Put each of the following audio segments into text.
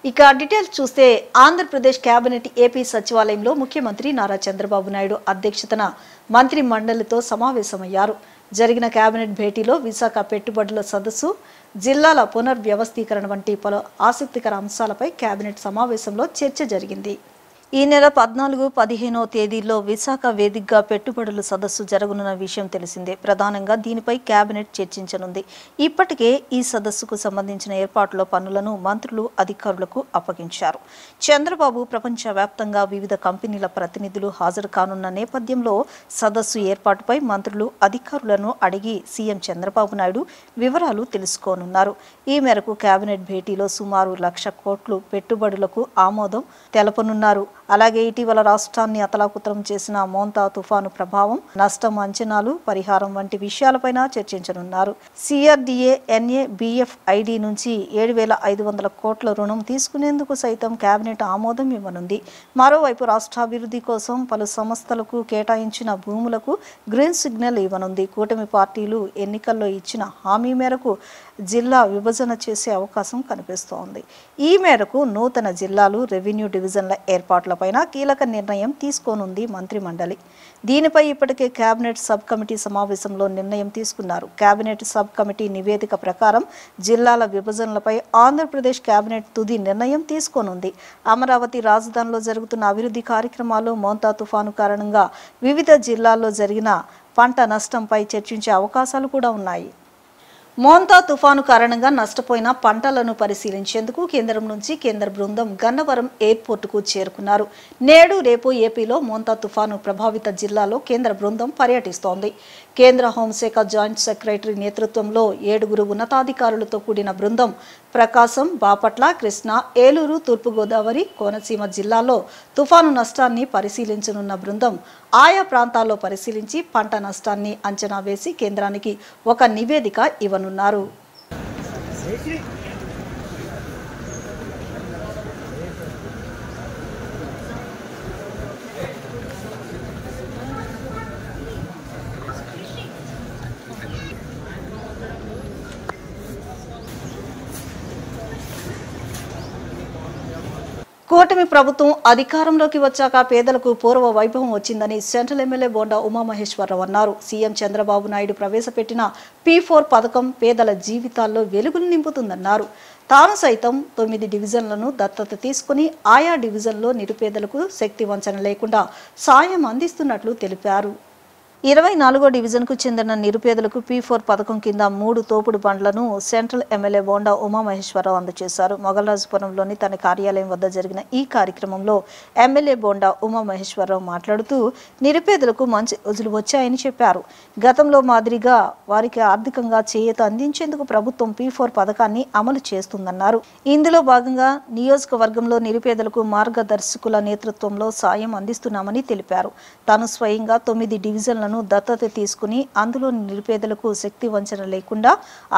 ఇక డీటెయిల్స్ చూస్తే Andhra Pradesh cabinet AP సచివాలయంలో ముఖ్యమంత్రి నారా చంద్రబాబు నాయుడు అధ్యక్షతన మంత్రి మండలితో సమావేశమయ్యారు. జరిగిన కేబినెట్ భేటీలో విశాఖ పెట్టుబడుల సదస్సు, జిల్లాల పునర్వ్యవస్థీకరణ వంటి పలు ఆసక్తికర అంశాలపై కేబినెట్ సమావేశంలో చర్చ జరిగింది. ఈ నెల 14, 15వ తేదీల్లో విశాఖ వేదికగా పెట్టుబడుల సదస్సు జరగనున్న విషయం తెలిసిందే. ప్రధానంగా దీనిపై కేబినెట్ చర్చించనుంది. ఇప్పటికే ఈ సదస్సుకు సంబంధించిన ఏర్పాట్ల పనులను మంత్రులు, అధికారులకు అప్పగించారు. చంద్రబాబు ప్రపంచవ్యాప్తంగా వివిధ కంపెనీల ప్రతినిధులు హాజరు కానున్న నేపథ్యంలో సదస్సు ఏర్పాటుపై మంత్రులు, అధికారులను అడిగి సీఎం చంద్రబాబు నాయుడు వివరాలు తెలుసుకోనున్నారు. ఈ మేరకు కేబినెట్ భేటీలో సుమారు 1,00,000 కోట్లు పెట్టుబడులకు ఆమోదం తెలపనున్నారు. అలాగే ఇటీవల రాష్ట్రాన్ని అతలాకుతలం చేసిన మోంతా తుఫాను ప్రభావం, నష్టం అంచనాలు, పరిహారం వంటి విషయాలపైన చర్చించనున్నారు. CRDA, NABFID నుంచి 7,500 కోట్ల రుణం తీసుకునేందుకు సైతం కేబినెట్ ఆమోదం ఇవ్వనుంది. మరోవైపు రాష్ట్రాభివృద్ధి కోసం పలు సంస్థలకు కేటాయించిన భూములకు గ్రీన్ సిగ్నల్ ఇవ్వనుంది. కూటమి పార్టీలు ఎన్నికల్లో ఇచ్చిన హామీ మేరకు జిల్లా విభజన చేసే అవకాశం కనిపిస్తోంది. ఈ మేరకు నూతన జిల్లాలు, రెవెన్యూ డివిజన్ల ఏర్పాట్లపైన కీలక నిర్ణయం తీసుకోనుంది మంత్రి మండలి. దీనిపై ఇప్పటికే కేబినెట్ సబ్ కమిటీ సమావేశంలో నిర్ణయం తీసుకున్నారు. కేబినెట్ సబ్ కమిటీ నివేదిక ప్రకారం జిల్లాల విభజనలపై ఆంధ్రప్రదేశ్ కేబినెట్ తుది నిర్ణయం తీసుకోనుంది. అమరావతి రాజధానిలో జరుగుతున్న అభివృద్ధి కార్యక్రమాలు, మోంతా తుఫాను కారణంగా వివిధ జిల్లాల్లో జరిగిన పంట నష్టంపై చర్చించే అవకాశాలు కూడా ఉన్నాయి. మోంతా తుఫాను కారణంగా నష్టపోయిన పంటలను పరిశీలించేందుకు కేంద్రం నుంచి కేంద్ర బృందం గన్నవరం ఎయిర్పోర్టుకు చేరుకున్నారు. నేడు, రేపు ఏపీలో మోంతా తుఫాను ప్రభావిత జిల్లాలో కేంద్ర బృందం పర్యటిస్తోంది. కేంద్ర హోంశాఖ జాయింట్ సెక్రటరీ నేతృత్వంలో 7 ఉన్నతాధికారులతో కూడిన బృందం ప్రకాశం, బాపట్ల, కృష్ణా, ఏలూరు, తూర్పుగోదావరి, కోనసీమ జిల్లాల్లో తుఫాను నష్టాన్ని పరిశీలించనున్న బృందం ఆయా ప్రాంతాల్లో పరిశీలించి పంట నష్టాన్ని అంచనా వేసి కేంద్రానికి ఒక నివేదిక ఇవ్వనున్నారు. కూటమి ప్రభుత్వం అధికారంలోకి వచ్చాక పేదలకు పూర్వ వైభవం వచ్చిందని సెంట్రల్ ఎమ్మెల్యే బోండా ఉమామహేశ్వరరావు అన్నారు. సీఎం చంద్రబాబు నాయుడు ప్రవేశపెట్టిన P4 పథకం పేదల జీవితాల్లో వెలుగులు నింపుతుందన్నారు. తాను సైతం 9 డివిజన్లను దత్తత తీసుకుని ఆయా డివిజన్లో నిరుపేదలకు శక్తి వంచన లేకుండా సాయం అందిస్తున్నట్లు తెలిపారు. 24వ డివిజన్కు చెందిన నిరుపేదలకు P4 పథకం కింద 3 తోపుడు బండ్లను సెంట్రల్ ఎమ్మెల్యే బోండా ఉమామహేశ్వరరావు అందజేశారు. మొగల్రాజుపురంలోని తన కార్యాలయం వద్ద జరిగిన ఈ కార్యక్రమంలో ఎమ్మెల్యే బోండా ఉమామహేశ్వరరావు మాట్లాడుతూ నిరుపేదలకు మంచి రోజులు వచ్చాయని చెప్పారు. గతంలో మాదిరిగా వారికి ఆర్థికంగా చేయూత అందించేందుకు ప్రభుత్వం P4 పథకాన్ని అమలు చేస్తుందన్నారు. ఇందులో భాగంగా నియోజకవర్గంలో నిరుపేదలకు మార్గదర్శకుల నేతృత్వంలో సాయం అందిస్తున్నామని తెలిపారు. తాను స్వయంగా 9 డివిజన్లను దత్తత తీసుకుని అందులో నిరుపేదలకు శక్తి వంచన లేకుండా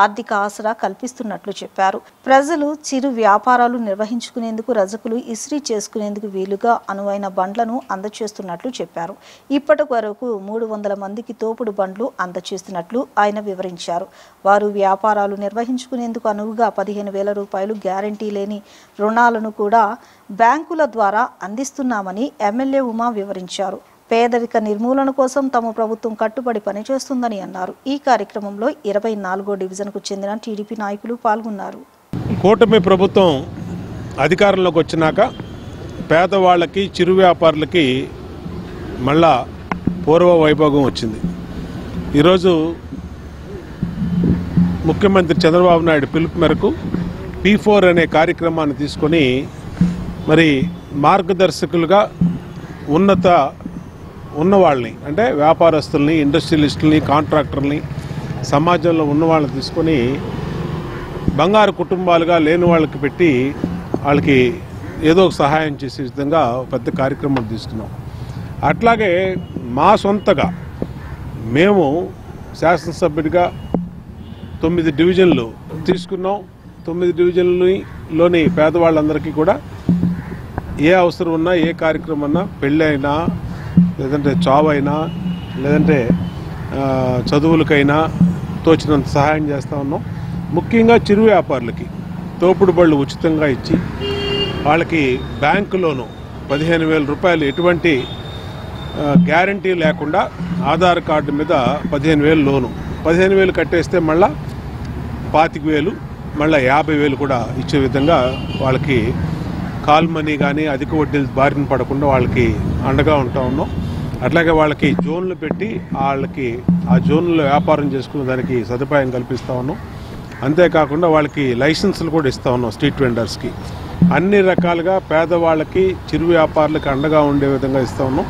ఆర్థిక ఆసరా కల్పిస్తున్నట్లు చెప్పారు. ప్రజలు చిరు వ్యాపారాలు నిర్వహించుకునేందుకు, రజకులు ఇస్త్రీ చేసుకునేందుకు వీలుగా అనువైన బండ్లను అందజేస్తున్నట్లు చెప్పారు. ఇప్పటి వరకు 300 మందికి తోపుడు బండ్లు అందజేస్తున్నట్లు ఆయన వివరించారు. వారు వ్యాపారాలు నిర్వహించుకునేందుకు అనువుగా 15,000 రూపాయలు గ్యారంటీ లేని రుణాలను కూడా బ్యాంకుల ద్వారా అందిస్తున్నామని ఎమ్మెల్యే ఉమా వివరించారు. పేదరిక నిర్మూలన కోసం తమ ప్రభుత్వం కట్టుబడి పనిచేస్తుందని అన్నారు. ఈ కార్యక్రమంలో 24వ డివిజన్కు చెందిన టీడీపీ నాయకులు పాల్గొన్నారు. కూటమి ప్రభుత్వం అధికారంలోకి వచ్చినాక పేదవాళ్ళకి, చిరు వ్యాపారులకి మళ్ళా పూర్వ వైభోగం వచ్చింది. ఈరోజు ముఖ్యమంత్రి చంద్రబాబు నాయుడు పిలుపు మేరకు P4 అనే కార్యక్రమాన్ని తీసుకొని మరి మార్గదర్శకులుగా ఉన్నవాళ్ళని, అంటే వ్యాపారస్తుల్ని, ఇండస్ట్రియలిస్టుల్ని, కాంట్రాక్టర్ని, సమాజంలో ఉన్నవాళ్ళని తీసుకొని బంగారు కుటుంబాలుగా లేని వాళ్ళకి పెట్టి వాళ్ళకి ఏదో ఒక సహాయం చేసే విధంగా పెద్ద కార్యక్రమం తీసుకున్నాం. అట్లాగే మా సొంతగా మేము శాసనసభ్యుడిగా 9 డివిజన్లు తీసుకున్నాం. 9 డివిజన్లోని పేదవాళ్ళందరికీ కూడా ఏ అవసరం ఉన్నా, ఏ కార్యక్రమం అన్నా, పెళ్ళి అయినా, లేదంటే చావైనా, లేదంటే చదువులకైనా తోచినంత సహాయం చేస్తూ ఉన్నాం. ముఖ్యంగా చిరు వ్యాపారులకి తోపుడు బళ్ళు ఉచితంగా ఇచ్చి వాళ్ళకి బ్యాంకు లోను 15,000 రూపాయలు ఎటువంటి గ్యారంటీ లేకుండా ఆధార్ కార్డు మీద 15,000 లోను, 15,000 కట్టేస్తే మళ్ళా 25,000, మళ్ళీ 50,000 కూడా ఇచ్చే విధంగా వాళ్ళకి కాల్ మనీ కానీ అధిక వడ్డీలు బారిన పడకుండా వాళ్ళకి అండగా ఉంటా ఉన్నాం. అట్లాగే వాళ్ళకి జోన్లు పెట్టి వాళ్ళకి ఆ జోన్లో వ్యాపారం చేసుకునే దానికి సదుపాయం కల్పిస్తూ ఉన్నాం. అంతేకాకుండా వాళ్ళకి లైసెన్సులు కూడా ఇస్తూ ఉన్నాం స్ట్రీట్ వెండర్స్కి. అన్ని రకాలుగా పేదవాళ్ళకి చిరు వ్యాపారులకు అండగా ఉండే విధంగా ఇస్తూ ఉన్నాం.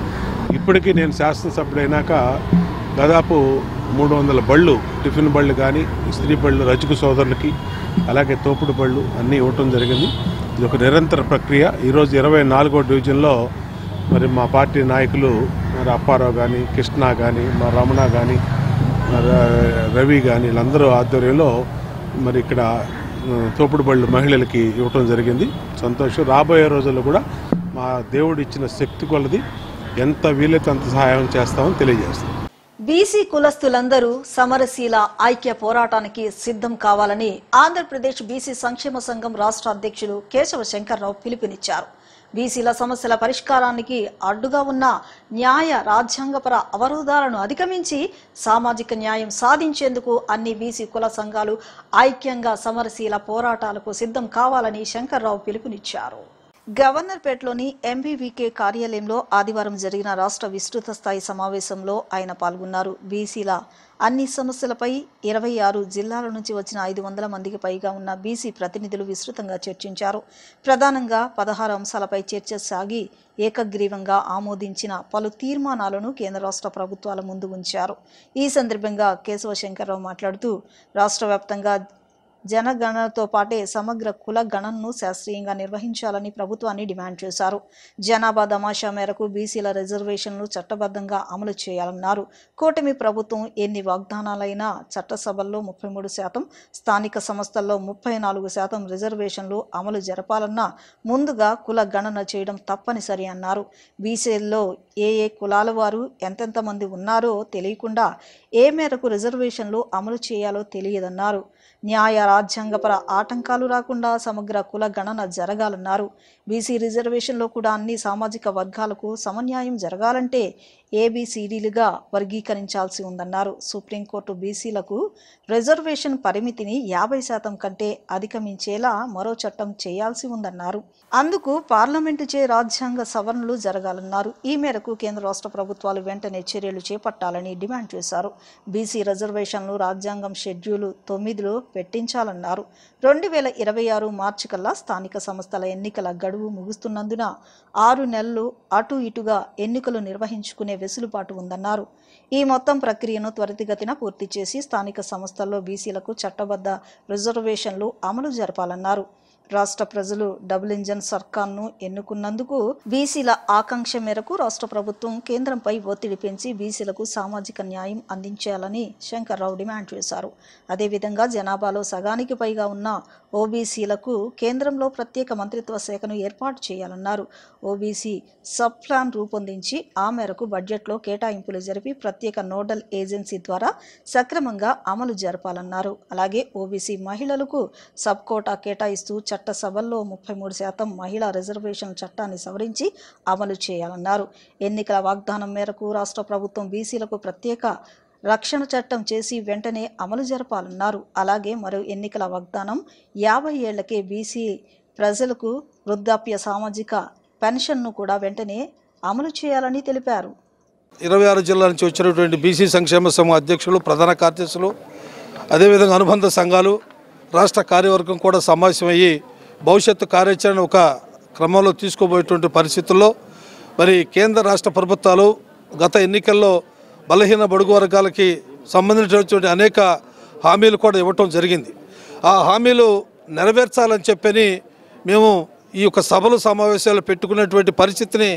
ఇప్పటికీ నేను శాసనసభ్యుడైనాక దాదాపు 300 బళ్ళు, టిఫిన్ బళ్ళు కానీ, ఇస్త్రీ బళ్ళు రజకు సోదరులకి, అలాగే తోపుడు బళ్ళు అన్నీ ఇవ్వటం జరిగింది. ఇది ఒక నిరంతర ప్రక్రియ. ఈరోజు 24వ డివిజన్లో మరి మా పార్టీ నాయకులు మరి అప్పారావు కానీ, కృష్ణ కానీ, మా రమణ కానీ, రవి కానీ వీళ్ళందరూ ఆధ్వర్యంలో మరి ఇక్కడ తోపుడు బళ్ళు మహిళలకి ఇవ్వటం జరిగింది. సంతోషం. రాబోయే రోజుల్లో కూడా మా దేవుడు ఇచ్చిన శక్తి కొలది ఎంత వీలైతే అంత సహాయం చేస్తామని తెలియజేస్తాం. బీసీ కులస్తులందరూ సమరశీల ఐక్య పోరాటానికి సిద్ధం కావాలని ఆంధ్రప్రదేశ్ బీసీ సంక్షేమ సంఘం రాష్ట్ర అధ్యక్షులు కేశవ శంకర్రావు పిలుపునిచ్చారు. బీసీల సమస్యల పరిష్కారానికి అడ్డుగా ఉన్న న్యాయ రాజ్యాంగపర అవరోధాలను అధిగమించి సామాజిక న్యాయం సాధించేందుకు అన్ని బీసీ కుల సంఘాలు ఐక్యంగా సమరశీల పోరాటాలకు సిద్ధం కావాలని శంకర్రావు పిలుపునిచ్చారు. గవర్నర్పేటలోని ఎంబీవీకే కార్యాలయంలో ఆదివారం జరిగిన రాష్ట్ర విస్తృత స్థాయి సమావేశంలో ఆయన పాల్గొన్నారు. బీసీల అన్ని సమస్యలపై 26 జిల్లాల నుంచి వచ్చిన 500 మందికి పైగా ఉన్న బీసీ ప్రతినిధులు విస్తృతంగా చర్చించారు. ప్రధానంగా 16 అంశాలపై చర్చ సాగి ఏకగ్రీవంగా ఆమోదించిన పలు తీర్మానాలను కేంద్ర రాష్ట్ర ప్రభుత్వాల ముందు ఉంచారు. ఈ సందర్భంగా కేశవ శంకర్రావు మాట్లాడుతూ రాష్ట్ర వ్యాప్తంగా జనగణనతో పాటే సమగ్ర కుల గణనను శాస్త్రీయంగా నిర్వహించాలని ప్రభుత్వాన్ని డిమాండ్ చేశారు. జనాభా దమాషా మేరకు బీసీల రిజర్వేషన్లు చట్టబద్ధంగా అమలు చేయాలన్నారు. కూటమి ప్రభుత్వం ఎన్ని వాగ్దానాలైనా చట్టసభల్లో 33%, స్థానిక సంస్థల్లో 34% రిజర్వేషన్లు అమలు జరపాలన్నా ముందుగా కుల గణన చేయడం తప్పనిసరి అన్నారు. బీసీల్లో ఏ కులాల వారు ఎంతెంత మంది ఉన్నారో తెలియకుండా ఏ మేరకు రిజర్వేషన్లు అమలు చేయాలో తెలియదన్నారు. న్యాయ రాజ్యాంగపర ఆటంకాలు రాకుండా సమగ్ర కుల గణన జరగాలన్నారు. బీసీ రిజర్వేషన్లో కూడా అన్ని సామాజిక వర్గాలకు సమన్యాయం జరగాలంటే ఏబిసిడీలుగా వర్గీకరించాల్సి ఉందన్నారు. సుప్రీంకోర్టు బీసీలకు రిజర్వేషన్ పరిమితిని 50% కంటే అధిగమించేలా మరో చట్టం చేయాల్సి ఉందన్నారు. అందుకు పార్లమెంటుచే రాజ్యాంగ సవరణలు జరగాలన్నారు. ఈ మేరకు కేంద్ర రాష్ట్ర ప్రభుత్వాలు వెంటనే చర్యలు చేపట్టాలని డిమాండ్ చేశారు. బీసీ రిజర్వేషన్లు రాజ్యాంగం షెడ్యూల్ 9లో పెట్టించాలన్నారు. 2026 మార్చి కల్లా స్థానిక సంస్థల ఎన్నికల గడువు ముగుస్తున్నందున 6 నెలలు అటు ఇటుగా ఎన్నికలు నిర్వహించుకునే వెసులుబాటు ఉందన్నారు. ఈ మొత్తం ప్రక్రియను త్వరితగతిన పూర్తి చేసి స్థానిక సంస్థల్లో బీసీలకు చట్టబద్ధ రిజర్వేషన్లు అమలు జరపాలన్నారు. రాష్ట్ర ప్రజలు డబుల్ ఇంజన్ సర్కార్ను ఎన్నుకున్నందుకు బీసీల ఆకాంక్ష మేరకు రాష్ట్ర ప్రభుత్వం కేంద్రంపై ఒత్తిడి పెంచి బీసీలకు సామాజిక న్యాయం అందించాలని శంకర్రావు డిమాండ్ చేశారు. అదేవిధంగా జనాభాలో సగానికి పైగా ఉన్న ఓబీసీలకు కేంద్రంలో ప్రత్యేక మంత్రిత్వ శాఖను ఏర్పాటు చేయాలన్నారు. ఓబీసీ సబ్ ప్లాన్ రూపొందించి ఆ మేరకు బడ్జెట్లో కేటాయింపులు జరిపి ప్రత్యేక నోడల్ ఏజెన్సీ ద్వారా సక్రమంగా అమలు జరపాలన్నారు. అలాగే ఓబీసీ మహిళలకు సబ్ కోటా కేటాయిస్తూ చట్టసభల్లో 33% మహిళా రిజర్వేషన్ చట్టాన్ని సవరించి అమలు చేయాలన్నారు. ఎన్నికల వాగ్దానం మేరకు రాష్ట్ర ప్రభుత్వం బీసీలకు ప్రత్యేక రక్షణ చట్టం చేసి వెంటనే అమలు జరపాలన్నారు. అలాగే మరో ఎన్నికల వాగ్దానం 50 ఏళ్లకే బీసీ ప్రజలకు వృద్ధాప్య సామాజిక పెన్షన్ను కూడా వెంటనే అమలు చేయాలని తెలిపారు. 26 జిల్లాల నుంచి వచ్చినటువంటి బీసీ సంక్షేమ సంఘం అధ్యక్షులు, ప్రధాన కార్యదర్శులు, అదేవిధంగా అనుబంధ సంఘాలు, రాష్ట్ర కార్యవర్గం కూడా సమావేశమయ్యి భవిష్యత్తు కార్యాచరణ ఒక క్రమంలో తీసుకోబోయేటువంటి పరిస్థితుల్లో మరి కేంద్ర రాష్ట్ర ప్రభుత్వాలు గత ఎన్నికల్లో బలహీన బడుగు వర్గాలకి సంబంధించినటువంటి అనేక హామీలు కూడా ఇవ్వటం జరిగింది. ఆ హామీలు నెరవేర్చాలని చెప్పని మేము ఈ యొక్క సభలు సమావేశాలు పెట్టుకున్నటువంటి పరిస్థితిని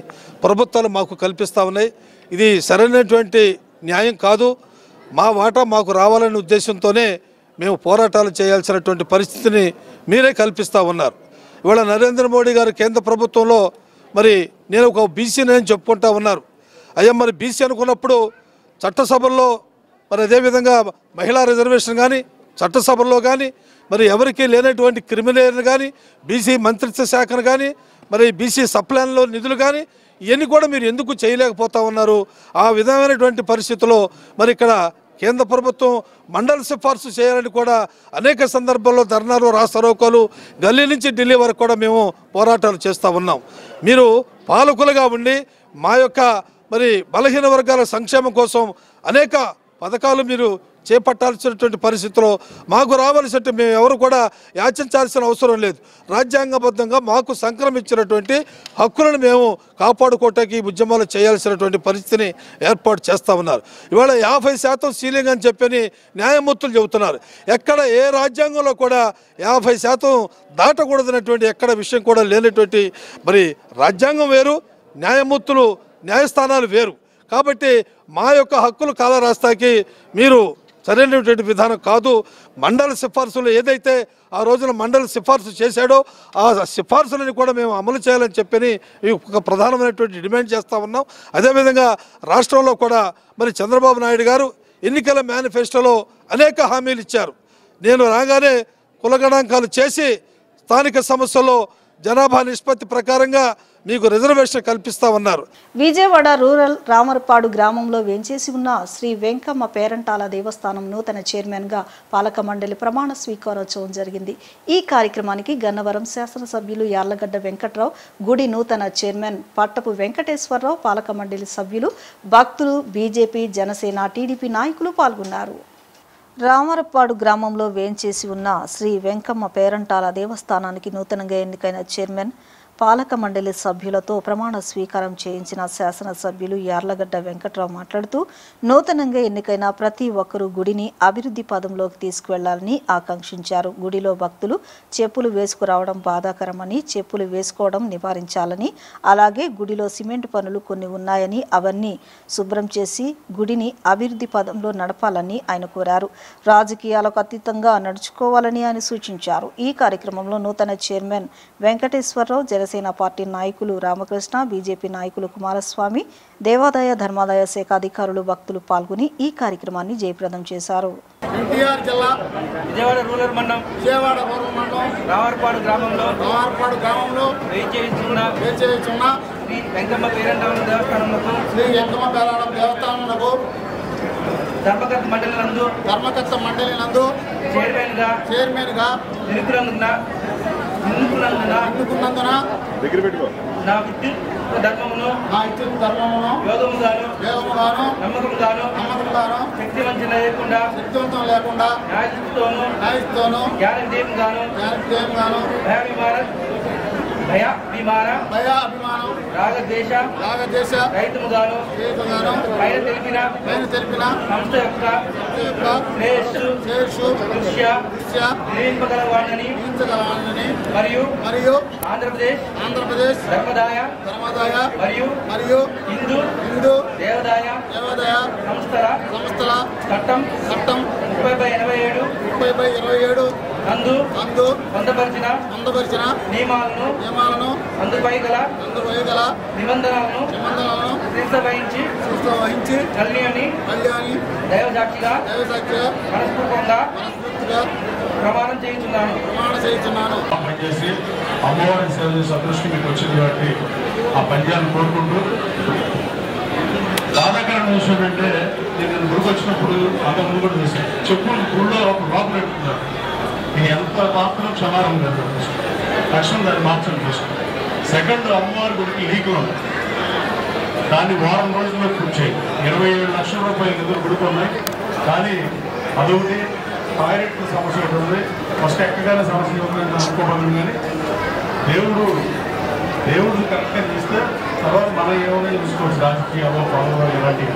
ప్రభుత్వాలు మాకు కల్పిస్తూ ఉన్నాయి. ఇది సరైనటువంటి న్యాయం కాదు. మా వాటా మాకు రావాలనే ఉద్దేశంతోనే మేము పోరాటాలు చేయాల్సినటువంటి పరిస్థితిని మీరే కల్పిస్తూ ఉన్నారు. ఇవాళ నరేంద్ర మోడీ గారు కేంద్ర ప్రభుత్వంలో మరి నేను ఒక బీసీని అని చెప్పుకుంటా ఉన్నారు. అయ్యా మరి బీసీ అనుకున్నప్పుడు చట్టసభల్లో మరి అదేవిధంగా మహిళా రిజర్వేషన్ కానీ, చట్టసభల్లో కానీ మరి ఎవరికీ లేనటువంటి క్రిమినల్ కానీ బీసీ మంత్రిత్వ శాఖను కానీ మరి బీసీ సప్లాన్లో నిధులు కానీ ఇవన్నీ కూడా మీరు ఎందుకు చేయలేకపోతా ఉన్నారు? ఆ విధమైనటువంటి పరిస్థితుల్లో మరి ఇక్కడ కేంద్ర ప్రభుత్వం మండలి సిఫార్సు చేయాలని కూడా అనేక సందర్భాల్లో ధర్నాలు రాస్తారోకోలు గల్లీ నుంచి ఢిల్లీ వరకు కూడా మేము పోరాటాలు చేస్తూ ఉన్నాం. మీరు పాలకులుగా ఉండి మా యొక్క మరి బలహీన వర్గాల సంక్షేమం కోసం అనేక పథకాలు మీరు చేపట్టాల్సినటువంటి పరిస్థితిలో మాకు రావాల్సినట్టు మేము ఎవరు కూడా యాచించాల్సిన అవసరం లేదు. రాజ్యాంగబద్ధంగా మాకు సంక్రమించినటువంటి హక్కులను మేము కాపాడుకోవటానికి ఉద్యమాలు చేయాల్సినటువంటి పరిస్థితిని ఏర్పాటు చేస్తూ ఉన్నారు. ఇవాళ 50% సీలింగ్ అని చెప్పని న్యాయమూర్తులు చెబుతున్నారు. ఎక్కడ ఏ రాజ్యాంగంలో కూడా 50% దాటకూడదనేటువంటి ఎక్కడ విషయం కూడా లేనటువంటి మరి రాజ్యాంగం వేరు, న్యాయమూర్తులు న్యాయస్థానాలు వేరు. కాబట్టి మా యొక్క హక్కులు కాలరాస్తాకి మీరు సరైనటువంటి విధానం కాదు. మండలి సిఫార్సులు ఏదైతే ఆ రోజున మండలి సిఫార్సు చేశాడో ఆ సిఫార్సులని కూడా మేము అమలు చేయాలని చెప్పని ఒక ప్రధానమైనటువంటి డిమాండ్ చేస్తూ ఉన్నాం. అదేవిధంగా రాష్ట్రంలో కూడా మరి చంద్రబాబు నాయుడు గారు ఎన్నికల మేనిఫెస్టోలో అనేక హామీలు ఇచ్చారు. నేను రాగానే కులగణాంకాలు చేసి స్థానిక సమస్యల్లో జనాభా నిష్పత్తి ప్రకారంగా మీకు రిజర్వేషన్ కల్పిస్తామన్నారు. విజయవాడ రూరల్ రామరపాడు గ్రామంలో వేంచేసి ఉన్న శ్రీ వెంకమ్మ పేరంటాల దేవస్థానం నూతన చైర్మన్గా పాలక మండలి ప్రమాణ స్వీకారోత్సవం జరిగింది. ఈ కార్యక్రమానికి గన్నవరం శాసనసభ్యులు యార్లగడ్డ వెంకట్రావు, గుడి నూతన చైర్మన్ పట్టపు వెంకటేశ్వరరావు, పాలక మండలి సభ్యులు, భక్తులు, బీజేపీ, జనసేన, టీడీపీ నాయకులు పాల్గొన్నారు. రామరపాడు గ్రామంలో వేంచేసి ఉన్న శ్రీ వెంకమ్మ పేరంటాల దేవస్థానానికి నూతనంగా ఎన్నికైన చైర్మన్, పాలక మండలి సభ్యులతో ప్రమాణ స్వీకారం చేయించిన శాసనసభ్యులు యార్లగడ్డ వెంకట్రావు మాట్లాడుతూ నూతనంగా ఎన్నికైన ప్రతి ఒక్కరూ గుడిని అభివృద్ధి పదంలోకి తీసుకువెళ్లాలని ఆకాంక్షించారు. గుడిలో భక్తులు చెప్పులు వేసుకురావడం బాధాకరమని, చెప్పులు వేసుకోవడం నివారించాలని, అలాగే గుడిలో సిమెంట్ పనులు కొన్ని ఉన్నాయని అవన్నీ శుభ్రం చేసి గుడిని అభివృద్ధి పదంలో నడపాలని ఆయన కోరారు. రాజకీయాలకు అతీతంగా నడుచుకోవాలని ఆయన సూచించారు. ఈ కార్యక్రమంలో నూతన చైర్మన్ వెంకటేశ్వరరావు, జనసేన పార్టీ నాయకులు రామకృష్ణ, బీజేపీ నాయకులు కుమారస్వామి, దేవాదాయ ధర్మాదాయ శాఖ అధికారులు, భక్తులు పాల్గొని ఈ కార్యక్రమాన్ని జయప్రదం చేశారు. ఎన్టీఆర్ జిల్లా విజయవాడ రూరల్ మండలం రామరపాడు గ్రామంలో వేచేస్తున్న శ్రీ వెంకమ్మ పేరంటాల దేవస్థానమునకు ధర్మకర్త మండలి నందు చైర్మన్గా ఎన్నుకున్నందున నా విద్యుత్ ధర్మమును యోగముగాను నమ్మకంగాను శక్తివంతం లేకుండా న్యాయస్థితితోను జ్ఞానదేవంగాను భయాభిమానం రాగద్వేష రహితముగాను పైన తెలిపిన సంస్థ యొక్క నిర్వహింపగలవాడని మరియు ఆంధ్రప్రదేశ్ ధర్మాదాయ మరియు హిందూ దేవాదాయ సంస్థల చట్టం 30/87 నందు పొందపరిచిన నియమాలను అందుపై గల నిబంధనలను వహించి కళ్యాణి దైవసాక్షిగా మనస్ఫూర్తిగా ప్రమాణం చేయించున్నాను. పనిచేసి అమ్మవారిని సేవ చేసే అదృష్టం మీకు వచ్చింది కాబట్టి ఆ పద్యాన్ని కోరుకుంటూ బాధాకరమైన విషయం అంటే నేను గుడికి వచ్చినప్పుడు అంత ముందు కూడా చూసాను. చెప్పులు గుడిలో ఒక లోపల పెట్టుకున్నారు. నేను ఎంత మాత్రం క్షమారం లేదు. తక్షణం దాన్ని మార్చడం చూసాను. సెకండ్ అమ్మవారి గుడికి లీకులు ఉన్నాయి. దాన్ని వారం రోజుల్లో పూర్తి చేయాలి. 27 లక్షల రూపాయలు నిధులు గుడుకున్నాయి. కానీ అదొకటి టాయిలెట్ సమస్య ఒకటి ఉంది. ఫస్ట్ ఎక్కగానే సమస్య ఉందని అనుకోవాలి. కానీ దేవుడు కరెక్ట్గా తీస్తే తర్వాత మనం ఏమైనా చూసుకోవచ్చు. రాజకీయాలు పనులు ఇలాంటివి.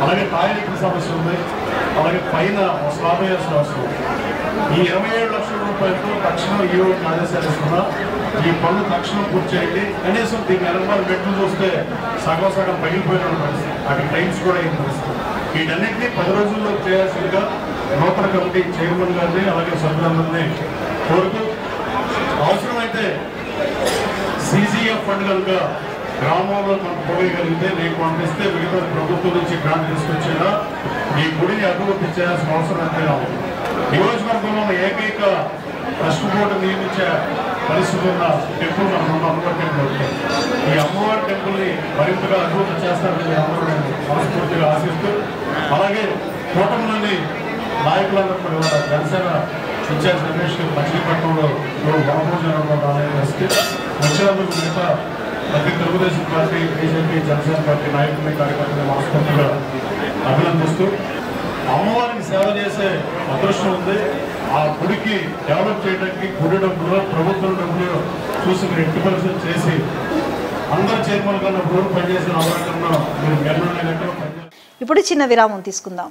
అలాగే టాయిలెట్ సమస్య ఉంది. అలాగే పైన స్లాబ్ వేయాల్సిన అవసరం. ఈ 27 లక్షల రూపాయలతో తక్షణం ఈరోజు ఆదేశాలు ఇస్తున్నా. ఈ పనులు తక్షణం పూర్తి చేయండి. కనీసం దీన్ని ఎనభై మెట్లు చూస్తే సగం పగిలిపోయిన పరిస్థితి. అక్కడ టైమ్స్ కూడా అయిన పరిస్థితి. వీటన్నింటినీ 10 రోజుల్లో చేయాల్సిందిగా నూతన కమిటీ చైర్మన్ గారిని అలాగే సభ్యులందరినీ కోరుతూ అవసరమైతే CGF ఫండ్ కనుక గ్రామంలో మనకు పోయగలిగితే నీకు పంపిస్తే మిగతా ప్రభుత్వం నుంచి గ్రాంట్ తీసుకొచ్చేలా ఈ గుడిని అభివృద్ధి చేయాల్సిన అవసరం ఎంతైనా ఉంది. నియోజకవర్గంలో ఏకైక ట్రస్ట్ బోర్డు నియమించే పరిస్థితి ఉన్న టెంపుల్ మన అమ్మవారి టెంపుల్ అవుతాయి. ఈ అమ్మవారి టెంపుల్ని మరింతగా అభివృద్ధి చేస్తారని అందరూ నేను మనస్ఫూర్తిగా ఆశిస్తూ, అలాగే కూటమిలోని నాయకులందరూ కూడా ఇవాళ జనసేన ఇన్ఛార్జ్ రమేష్ మచిలీపట్నంలో వనభోజనం ఆలయం వేస్తే వచ్చినందుకు మిగతా ప్రతి Telugu Desam party, BJP, Janasena party నాయకుల్ని, కార్యకర్తలు మనస్ఫూర్తిగా అభినందిస్తూ, అమ్మవారికి సేవ చేసే అదృష్టం ఉంది. ఆ గుడికి డెవలప్ చేయడానికి గుడి డబ్బులు, ప్రభుత్వం డబ్బులు చూసి మీరు ఎట్టి పరిస్థితి చేసి అందరు చైర్మన్ కన్నా రోజు పనిచేసిన అవకాశంలో మీరు ఎన్నో ఇప్పుడు చిన్న విరామం తీసుకుందాం.